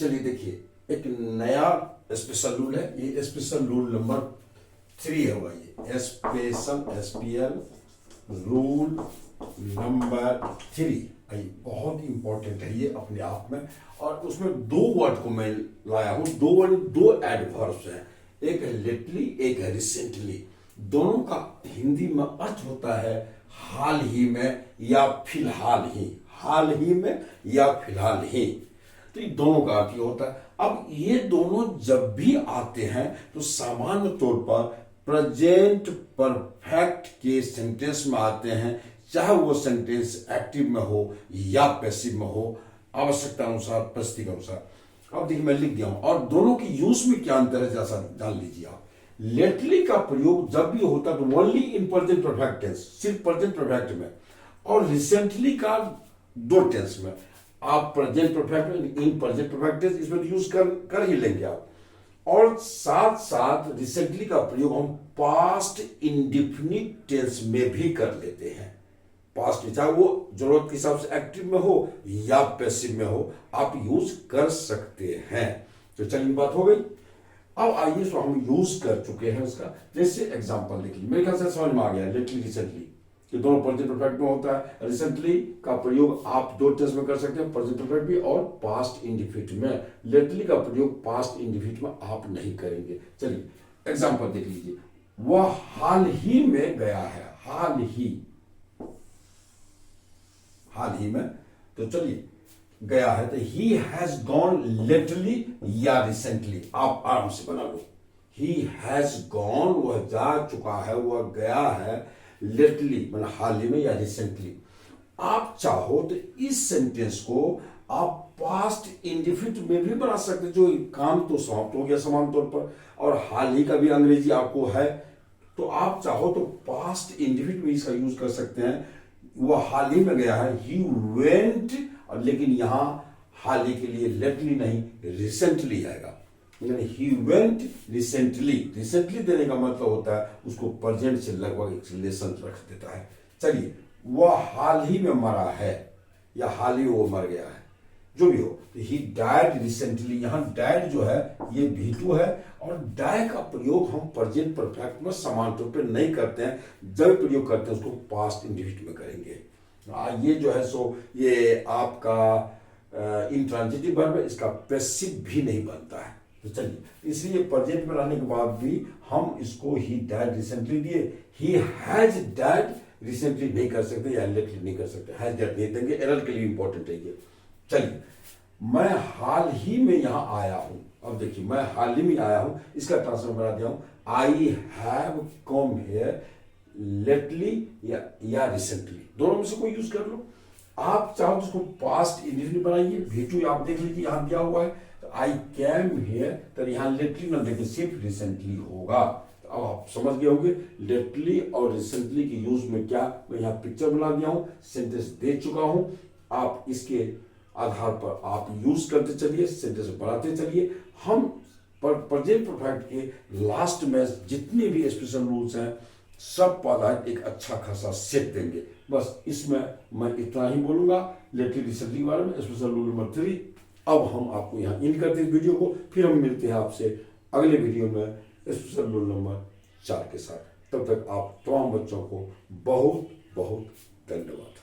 चलिए देखिए, एक नया स्पेशल रूल है। ये स्पेशल रूल नंबर 3 होगा। ये स्पेशल SPL रूल नंबर 3 बहुत ही इंपॉर्टेंट है ये अपने आप में। और उसमें 2 वर्ड को मैं लाया हूं। 2 एडवर्ब्स हैं, एक है लेटली, एक है रिसेंटली। दोनों का हिंदी में अर्थ होता है हाल ही में या फिलहाल ही, हाल ही में या फिलहाल ही। तो ये दोनों का अर्थ ये होता है। अब ये दोनों जब भी आते हैं तो सामान्य तौर पर प्रेजेंट परफेक्ट के सेंटेंस में आते हैं, चाहे वो सेंटेंस एक्टिव में हो या पैसिव में हो, आवश्यकता अनुसार, परिस्थिति के अनुसार। अब देखिए मैं लिख दिया हूं, और दोनों की यूज में क्या अंतर है जैसा जान लीजिए आप। लेटली का प्रयोग जब भी होता है तो only in present perfect tense, सिर्फ प्रेजेंट परफेक्ट में, और रिसेंटली का 2 टेंस में। आप present perfect, in present perfect tense इसमें तो यूज कर ही लेंगे आप। और साथ साथ रिसेंटली का प्रयोग हम पास्ट इंडिफिनिट टेंस में भी कर लेते हैं। पास्ट में, चाहे वो जरूरत के हिसाब से एक्टिव में हो या पैसिव में हो, आप यूज कर सकते हैं। तो चलिए बात हो गई। अब आइए, तो हम यूज कर चुके हैं उसका। जैसे एग्जांपल देखिए, मेरे ख्याल से समझ में आ गया। लेटली, रिसेंटली, ये दोनों प्रेजेंट परफेक्ट में होता है। रिसेंटली का प्रयोग आप 2 टेंस में कर सकते हैं, प्रेजेंट परफेक्ट भी और पास्ट इंडिफिनिट में। लेटली का प्रयोग पास्ट इंडिफिनिट में आप नहीं करेंगे। चलिए एग्जांपल देख लीजिए। वह हाल ही में गया है, हाल ही में। तो चलिए गया है तो ही हैज गॉन लेटली या रिसेंटली, आप आराम से बना लो। ही हैज गॉन, वह जा चुका है, वह गया है। लेटली मतलब हाल ही में या रिसेंटली। आप चाहो तो इस सेंटेंस को आप पास्ट इंडिफिनिट में भी बना सकते, जो काम तो समाप्त हो गया समान तौर पर, और हाल ही का भी अंग्रेजी आपको है, तो आप चाहो तो पास्ट इंडिफिनिट में इसका यूज कर सकते हैं। वह हाल ही में गया है, ही वेंट, और लेकिन यहां हाल ही के लिए लेटली नहीं, रिसेंटली आएगा। यानी ही वेंट रिसेंटली। रिसेंटली देने का मतलब होता है उसको प्रेजेंट से लगभग एक रिलेशन रख देता है। चलिए, वह हाल ही में मरा है या हाल ही वो मर गया है, जो भी हो। ही डाइड रिसेंटली, यहां डाइड जो है ये V2 है, और डाई का प्रयोग हम प्रेजेंट परफेक्ट में समान तौर पर नहीं करते हैं। जब प्रयोग करते हैं उसको पास्ट इंडिफिनिट में करेंगे। ये जो है सो ये आपका इंट्रांजिटिव वर्ब है, इसका पैसिव भी नहीं बनता है। तो चलिए, इसलिए प्रेजेंट में रहने के बाद भी हम इसको ही डाइड रिसेंटली दिए। ही हैज डाइड रिसेंटली नहीं कर सकते या लेटली नहीं कर सकते, हैज डाइड नहीं देंगे, एरर के लिए इंपॉर्टेंट है ये। चलिए, मैं हाल ही में यहां आया हूं। अब देखिए, मैं हाल ही में आया हूं, इसका ट्रांसफर बना दिया हूं, I have come here lately या रिसेंटली, दोनों में से कोई यूज कर लो। आप चाहो तो उसको पास्ट इंडिफिनिट बनाइए। V2 आप देख लीजिए यहां दिया हुआ है, तो आई कैम हियर, तो यहां लेटली ना देखे, सिर्फ रिसेंटली होगा। तो अब आप समझ गए होंगे लेटली और रिसेंटली की यूज में क्या। मैं यहां पिक्चर बना दिया हूं, सेंटेंस दे चुका हूं। आप इसके आधार पर आप यूज करते चलिए, सेंटेंस बढ़ाते चलिए। हम प्रेजेंट परफेक्ट के लास्ट में जितने भी स्पेशल रूल्स हैं सब पद एक अच्छा खासा सेट देंगे। बस इसमें मैं इतना ही बोलूंगा लेटली रिसेंटली बारे में, स्पेशल रूल नंबर 3। अब हम आपको यहाँ इन करते हैं वीडियो को, फिर हम मिलते हैं आपसे अगले वीडियो में स्पेशल रूल नंबर 4 के साथ। तब तक आप तमाम बच्चों को बहुत बहुत धन्यवाद।